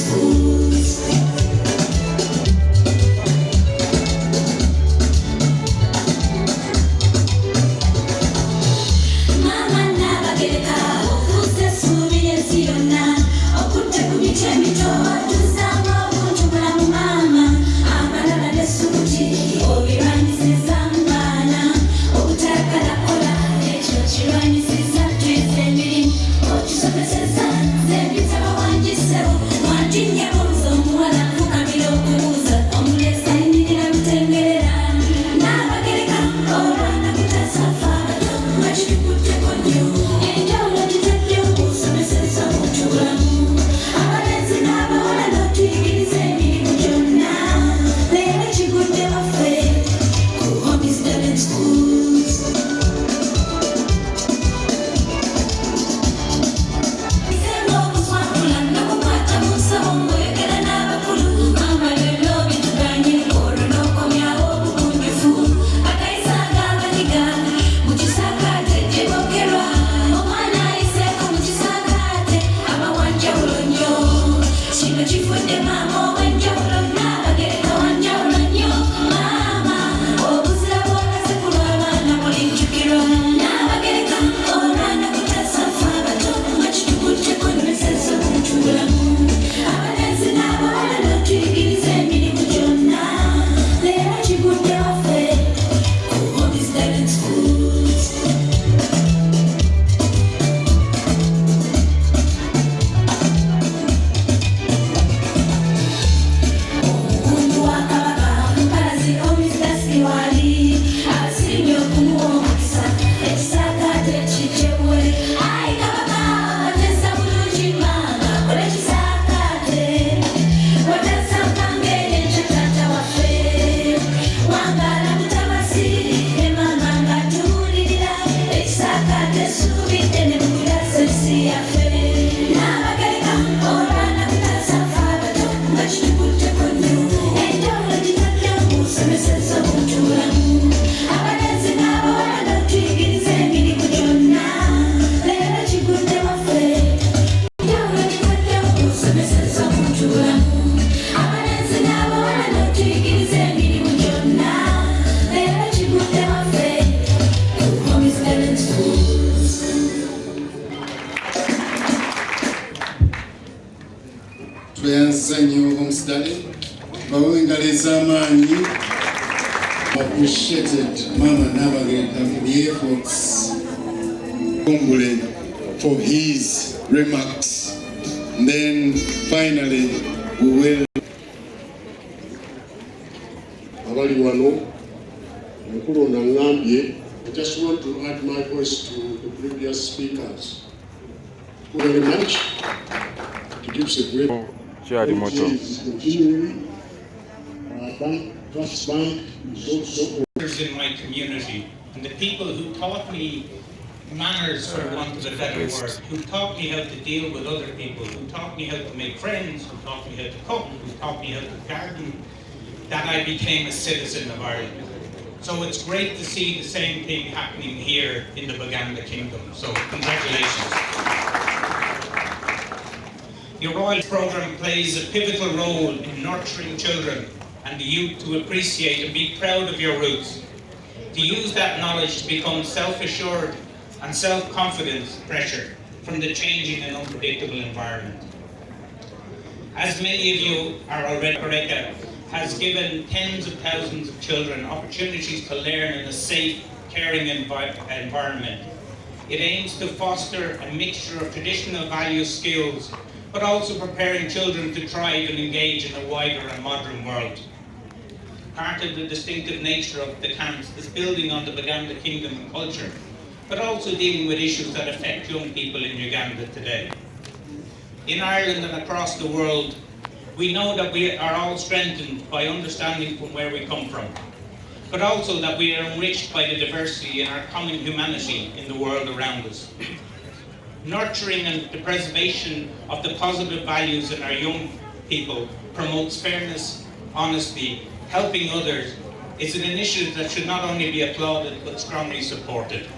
schools. Mama Nnaabagereka, okuze essuubi y'ensi yonna, okutte ku miti emito, tuzaamu obuntu bulamu maama, amalala n'essuuti, obirwanyisiza mu baana, obutayagala kola, ekyo kirwanyisiza twize emirimu, okisomeseza, nze mbitaba wangisewo, mwantinnya buuza omuwala, nfukamira okubuuza, omulezi ayimirira lutengerera, Nnaabagereka, olwana kutasafa abato, nga kitukutteko nnyo, enjawulo gitadde okusomeseza obuntu bulamu, abalenzi n'abawala n'otuyigiriza emirimu gyonna, leero kigudde waffe ku Homestead Schools. Isemba okuswakula n'okukwata mu nsawo ng'oyogera n'abakulu, maama leero bituganye, olwo n'okomyawo obugunjufu, akayisa ag'abanyiga mu Kisaakaate gye boogerwa, omwana ayiseeko mu Kisaakaate aba wa njawulo nnyo, kino kifudde maama ow'enjawulo, Nnaabagereka wa njawulo nnyo, maama obuzira bw'olaze ku lw'abaana buli njukirwa, Nnaabagereka olwana kutasafa abato, nga kitukutteko nnweseza obuntu bulamu, abalenzi n'abawala n'otuyigiriza emirimu gyonna, leero kigudde waffe ku Homestead Schools. Omukungu wa Kabaka, Mpalazi Omista Siwaali, asiimye okumuwa omukisa, Ekisaakaate kigyebwe, ayi Kabaka watessa bulungi maama, kola Kisaakaate, watessa mpanga eyenkya taata waffe, wangaala mutabasi, ne maama ng'atuwulirira, Ekisaakaate essuubi ddene mu kulasa ensi yaffe, Nnaabagereka olwana kutasafa abato, nga kitukutteko nnyo, enjawulo gitadde okusomeseza obuntu bulamu, abalenzi n'abawala n'otuyigiriza emirimu gyonna, leero kigudde waffe, enjawulo gitadde okusomeseza obuntu bulamu, abalenzi n'abawala n'otuyigiriza emirimu gyonna, leero kigudde waffe ku Homestead Schools. Tweyanza nnyo Homestead, bawe engalo ez'amaanyi. Appreciated Mama Nnaabagereka for the efforts, Kumbule for his remarks. And then finally we will abali wano omukulu ono aŋŋambye, I just want to add my voice to the previous speakers. Very much. It gives a great Kyali moto. is continuing. Bank, Trust Bank is also in my community, and the people who taught me manners, for want of a better word, who taught me how to deal with other people, who taught me how to make friends, who taught me how to cook, who taught me how to garden, that I became a citizen of Ireland. So it's great to see the same thing happening here in the Buganda Kingdom. So congratulations. Your Royal Programme plays a pivotal role in nurturing children and the youth to appreciate and be proud of your roots, to use that knowledge to become self-assured and self-confident pressure from the changing and unpredictable environment. As many of you are already aware, has given tens of thousands of children opportunities to learn in a safe, caring environment. It aims to foster a mixture of traditional value skills, but also preparing children to thrive and engage in a wider and modern world. Part of the distinctive nature of the camps is building on the Buganda Kingdom and culture, but also dealing with issues that affect young people in Uganda today. In Ireland and across the world, we know that we are all strengthened by understanding from where we come from, but also that we are enriched by the diversity in our common humanity in the world around us. Nurturing and the preservation of the positive values in our young people promotes fairness, honesty, helping others is an initiative that should not only be applauded but strongly supported.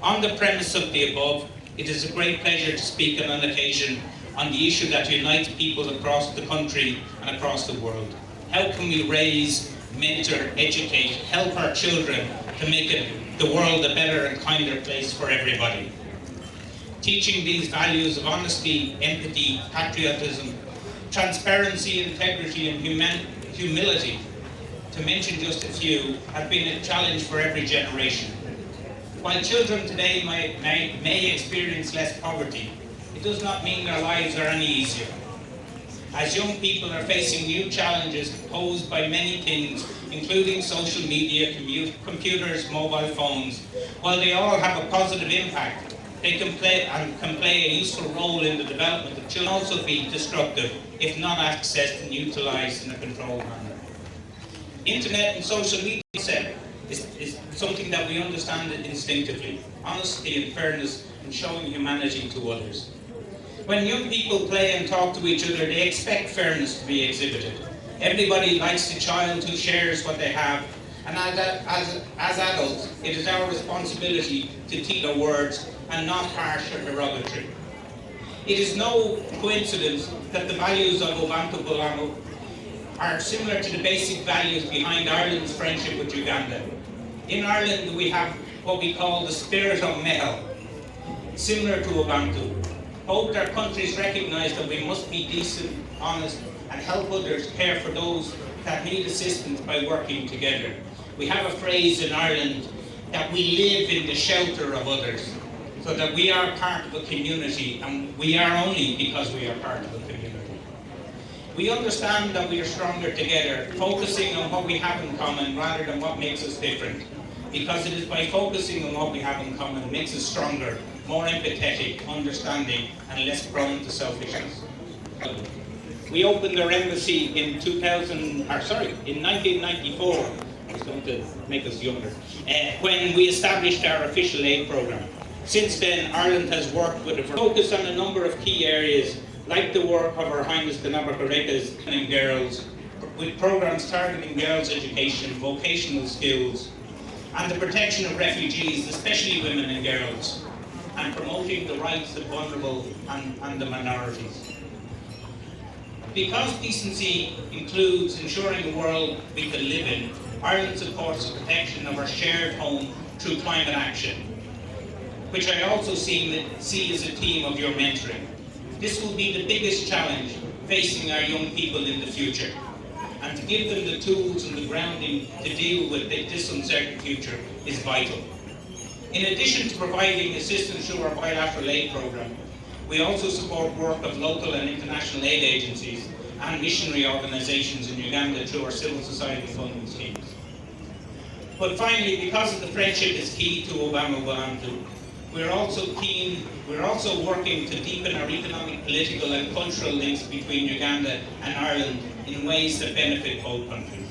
On the premise of the above, it is a great pleasure to speak on an occasion on the issue that unites people across the country and across the world. How can we raise, mentor, educate, help our children to make the world a better and kinder place for everybody? Teaching these values of honesty, empathy, patriotism, transparency, integrity, and humility, to mention just a few, have been a challenge for every generation. While children today may experience less poverty, it does not mean their lives are any easier. As young people are facing new challenges posed by many things, including social media, computers, mobile phones, while they all have a positive impact, they can play a useful role in the development of children, also be destructive if not accessed and utilised in a controlled manner. Internet and social media is something that we understand instinctively: honesty and fairness and showing humanity to others. When young people play and talk to each other, they expect fairness to be exhibited. Everybody likes the child who shares what they have, and as adults, it is our responsibility to teach our words and not harsh or derogatory. It is no coincidence that the values of Ubuntu Bulamu are similar to the basic values behind Ireland's friendship with Uganda. In Ireland, we have what we call the spirit of Mehel, similar to Ubuntu. Both our countries recognise that we must be decent, honest, and help others care for those that need assistance by working together. We have a phrase in Ireland that we live in the shelter of others, so that we are part of a community, and we are only because we are part of a community. We understand that we are stronger together, focusing on what we have in common rather than what makes us different, because it is by focusing on what we have in common that makes us stronger, more empathetic, understanding, and less prone to selfishness. We opened our embassy in 1994. It's going to make us younger. When we established our official aid program. Since then, Ireland has worked with a focus on a number of key areas, like the work of Her Highness the Nnaabagerekas and girls, with programs targeting girls' education, vocational skills, and the protection of refugees, especially women and girls, and promoting the rights of vulnerable and the minorities. Because decency includes ensuring a world we can live in, Ireland supports the protection of our shared home through climate action, which I also see as a theme of your mentoring. This will be the biggest challenge facing our young people in the future, and to give them the tools and the grounding to deal with this uncertain future is vital. In addition to providing assistance through our bilateral aid program, we also support work of local and international aid agencies and missionary organisations in Uganda through our civil society funding schemes. But finally, because of the friendship is key to Ubuntu Bulamu, we're also working to deepen our economic, political and cultural links between Uganda and Ireland in ways that benefit both countries.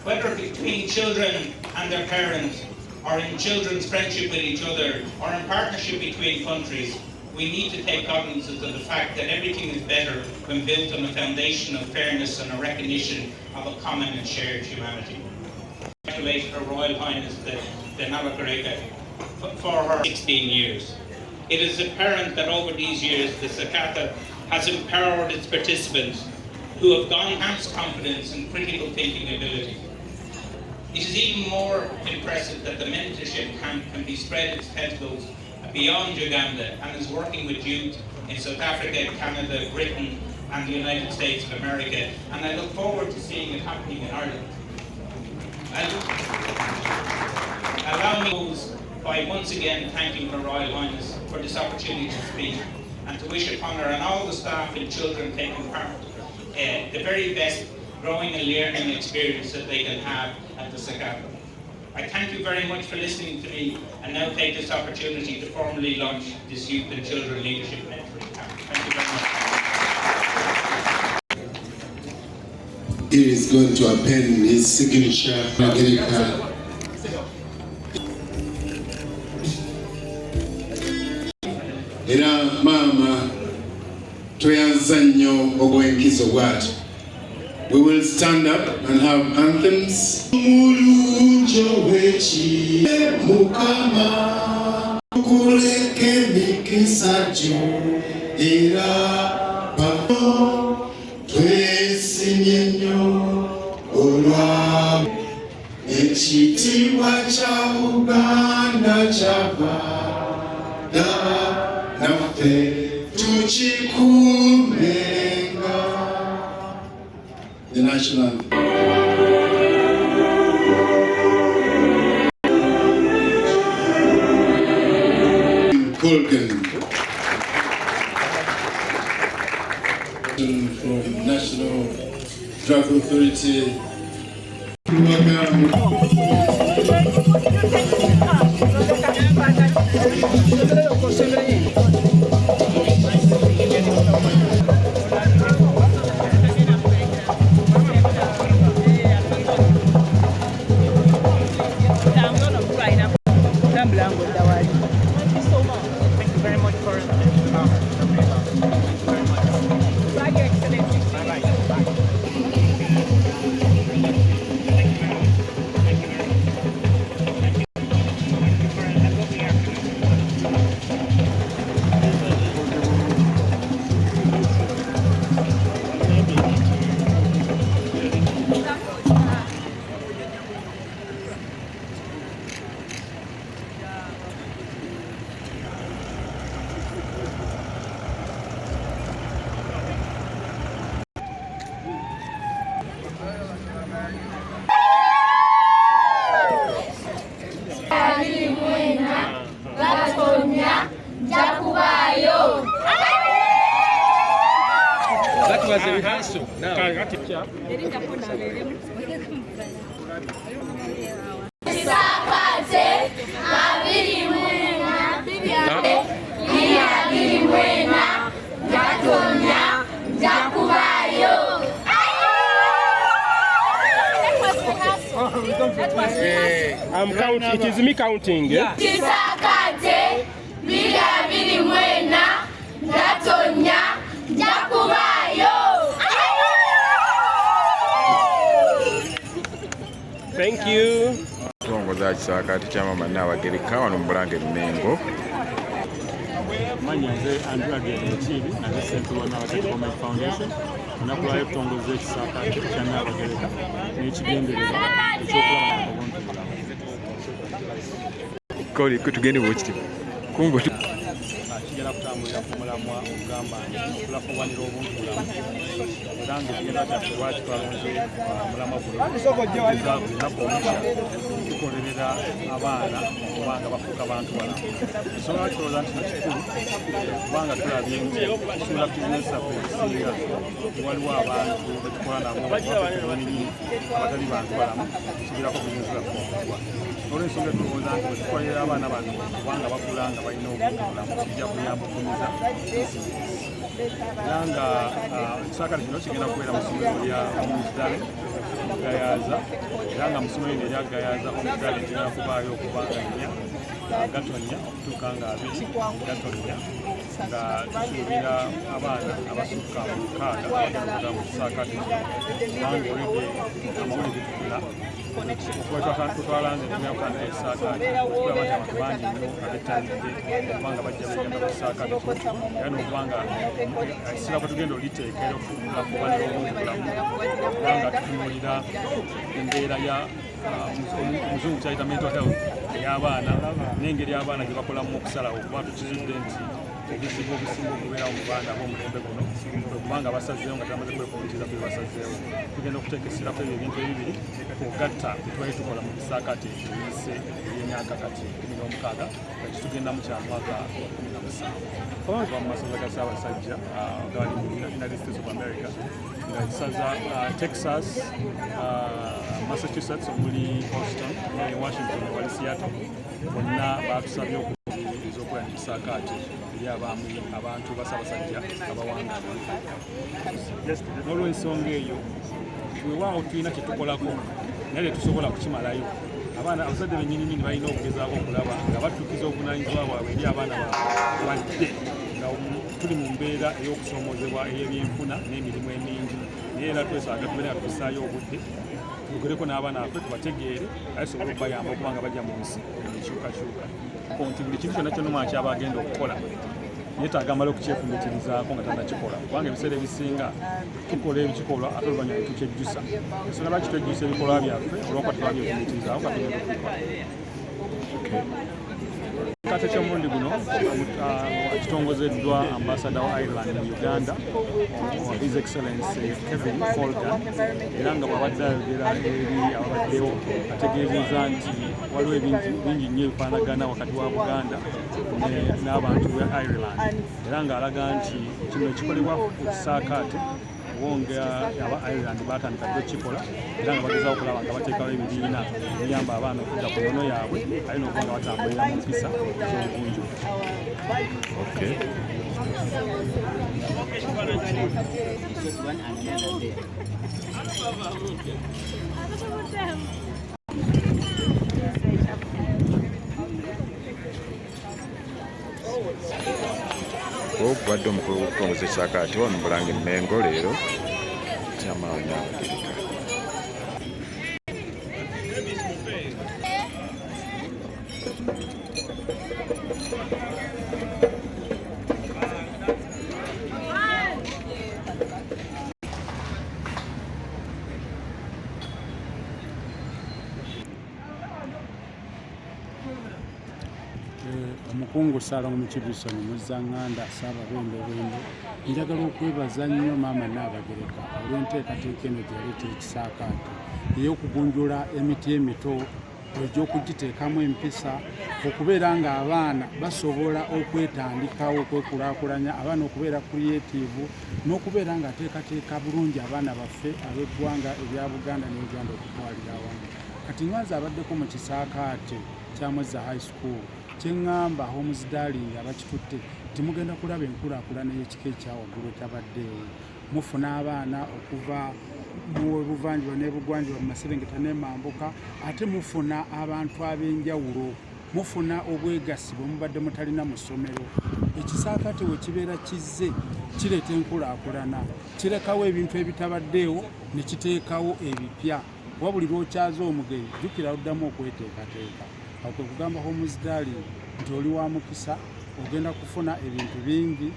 Whether between children and their parents, or in children's friendship with each other, or in partnership between countries, we need to take cognizance of the fact that everything is better when built on a foundation of fairness and a recognition of a common and shared humanity. I congratulate Her Royal Highness the Nnaabagereka for her 16 years. It is apparent that over these years the Kisaakaate has empowered its participants who have enhanced confidence and critical thinking ability. It is even more impressive that the mentorship camp can be spread its tentacles beyond Uganda and is working with youth in South Africa, Canada, Britain and the United States of America, and I look forward to seeing it happening in Ireland. Allow me by once again thanking Her Royal Highness for this opportunity to speak, and to wish upon her and all the staff and children taking part the very best growing and learning experience that they can have at the Kisaakaate. I thank you very much for listening to me, and now take this opportunity to formally launch this Youth and Children Leadership Mentoring Camp. Thank you very much. He is going to append his signature. Nnaabagereka. Era mama toyanza nnyo obwenkizo bw'ati. We will stand up and have anthems. Mulungi ow'ekire Mukama. Kuleke mikisaju ira bako twesinyenyo olwa ekitiibwa kya Buganda kyabada naffe tukikuumenga. The national Colgan from National Drug Authority. That was a rehearsal. Now, Kisaakaate abiri mwena abiri mwena Gatonya Jakubayo. I'm counting. It is me counting. Yeah. Kisaakaate abiri mwena Gatonya Jakubayo. Thank you. Tongoza Kisaakaate kya Mama Nnaabagereka wano mu Bulange Mengo. Manya nze Nnaabagereka Chibi naze ssentebe wa Nnaabagereka Women Foundation nakulwayo okutongoza Kisaakaate kya Nnaabagereka n'ekigendererwa ekyokulaba obuntu bulamu. Koli kutugende bwekiti. Kumbo Kigera kutambulira ku mulamwa ogamba okulafuwanira obuntu bulamu era ng'ekibiina kyaffe lwaki twalonze mulamwa guno lunaku omusha tukolerera abaana kubanga bafuuka bantu balamu. So lwaki olowooza nti nakikulu kubanga tulabye nti tusuula bizinesi zaffe ezisinga waliwo abantu betukola nabo emirimu abatali bantu balamu kigirako bizinesi zaffe okugwa. Olw'ensonga tulowooza nti bwe tukolerera abaana bano kubanga bakula nga balina obuntu bulamu kijja kuyamba okumiza era nga Kisaakaate kino kigenda kubeera mu ssomero lya Omuzidale Gayaza era nga mu ssomero lino erya Gayaza Omuzidale kigenda kubaayo okubanga nnya Gatonya okutuuka nga 2 Gatonya nga tusuubira abaana abasukka mu 6 bagenda okuza mu Kisaakaate kino kubanga olwedde amawulire getufuna okutwalanze emyaka Kisaakaate tulaba nti abantu bangi nnyo abettanidde kubanga bajja begenda ku Kisaakaate kino era n'okubanga essira kwe tugenda oliteeka era okulakubanira obungi bulamu kubanga tutunuulira embeera ya omuzungu kyayita mental health ey'abaana n'engeri abaana gye bakolamu okusalawo kuba tukizudde nti obuzibu obusinga okubeerawo mu baana ab'omulembe guno kubanga basazeewo nga tamaze kwefumitiza kwe basazeewo tugenda okuteeka essirako ebyo ebintu ebibiri okugatta byetwali tukola mu Kisaakaate eyise ey'emyaka kati 16 nga kitugenda mu kyamwaka 17 kuba mu masaza ga Ssaabasajja gali mu United States of America nga kisaza Texas, Massachusetts omuli Boston ne Washington wali Seattle bonna batusabye okubiriza okukola mu Kisaakaate eri abantu ba Ssaabasajja abawangaala. N'olw'ensonga eyo weewaawo tulina kye tukolako naye tetusobola kukimalayo. Abaana abazadde bennyini balina okugezaako okulaba nga batuukiza obuvunaanyizibwa bwabwe eri abaana badde nga tuli mu mbeera ey'okusoomozebwa ey'ebyenfuna n'emirimu emingi naye era twesaaga tubeere nga tussaayo obudde tuyogereko n'abaana baffe tubategeere aye tusobole okubayamba okuba nga bajja mu nsi ekyukakyuka. nti buli kintu kyonna kyonna omwana kyaba agenda okukola yeetaaga amala okukyefumitirizako nga tannakikola kubanga ebiseera ebisinga tukola ebikikolwa ate oluvannyuma ne tukyejjusa ensonga lwaki twejjusa ebikolwa byaffe olwokuba tebabyefumitirizaako nga tugenda okukola. Kisaakaate ky'omulundi guno kitongozeddwa ambasada wa Ireland mu Uganda His Excellency Kevin Colgan era nga bw'abadde ayogera eri ababaddewo ategeezezza nti waliwo ebintu bingi nnyo ebifaanagana wakati wa Buganda n'abantu be Ireland era ng'alaga nti kino ekikolebwa ku Kisaakaate wonga aba Ireland batandika okukikola era nga bagezaako okulaba nga bateekawo ebibiina ebiyamba abaana okudda ku nnono yaabwe ali n'okuba nga batambulira mu mpisa z'obunju. Obadde omukulu w'okutongoza Kisaakaate wano mu Bulange Mmengo leero kyama Nnaabagereka. Omukungu Ssaalongo Mukibiso Muzzanganda Ssaababendobendo njagala okwebaza nnyo Maama Nnaabagereka olw'enteekateeka eno gye yaleeta Kisaakaate ey'okugunjula emiti emito egy'okugiteekamu empisa okubeera ng'abaana basobola okwetandikawo okwekulaakulanya abaana okubeera creative n'okubeera ng'ateekateeka bulungi abaana baffe ab'eggwanga ebya Buganda ne Uganda okutwalira awamu. Kati nganze abaddeko mu Kisaakaate kya Mweza High School kyeŋŋamba Homes Darling abakitutte timugenda kulaba enkulaakulana y'ekika ekyawaggulu etabaddeewo. Mufuna abaana okuva mu buvanjuba n'ebugwanjuba mu Maserengeta ne Mambuka ate mufuna abantu ab'enjawulo mufuna obwegassi bwe mubadde mutalina mu ssomero. Ekisaakaate we kibeera kizze kireeta enkulaakulana kirekawo ebintu ebitabaddeewo ne kiteekawo ebipya wabuli lwokyaza omugenyi jjukira oddamu okweteekateeka. Awo kwe kugamba Homes Darling nti oli wa mukisa ogenda kufuna ebintu bingi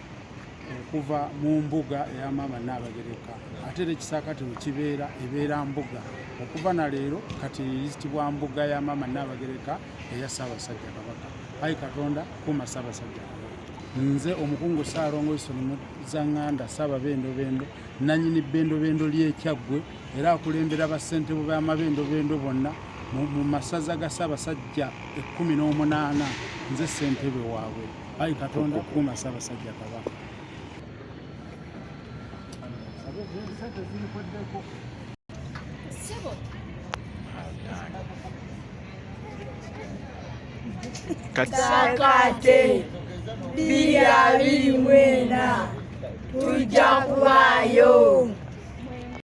okuva mu mbuga eya Maama Nnaabagereka ate era Kisaakaate we kibeera ebeera mbuga okuva na leero kati eyitibwa mbuga ya Maama Nnaabagereka eya Ssaabasajja Kabaka. Ayi Katonda kuuma Ssaabasajja Kabaka. Nze omukungu Ssaalongo Muzzanganda Ssaababendobendo nannyini bbendobendo ly'Ekyaggwe era akulembera bassentebe b'amabendobendo bonna mu masaza ga Ssaabasajja 18 nze ssentebe waabwe. Ayi Katonda kuuma Ssaabasajja Kabaka. Kisaakaate 2024 tujja kuwaayo.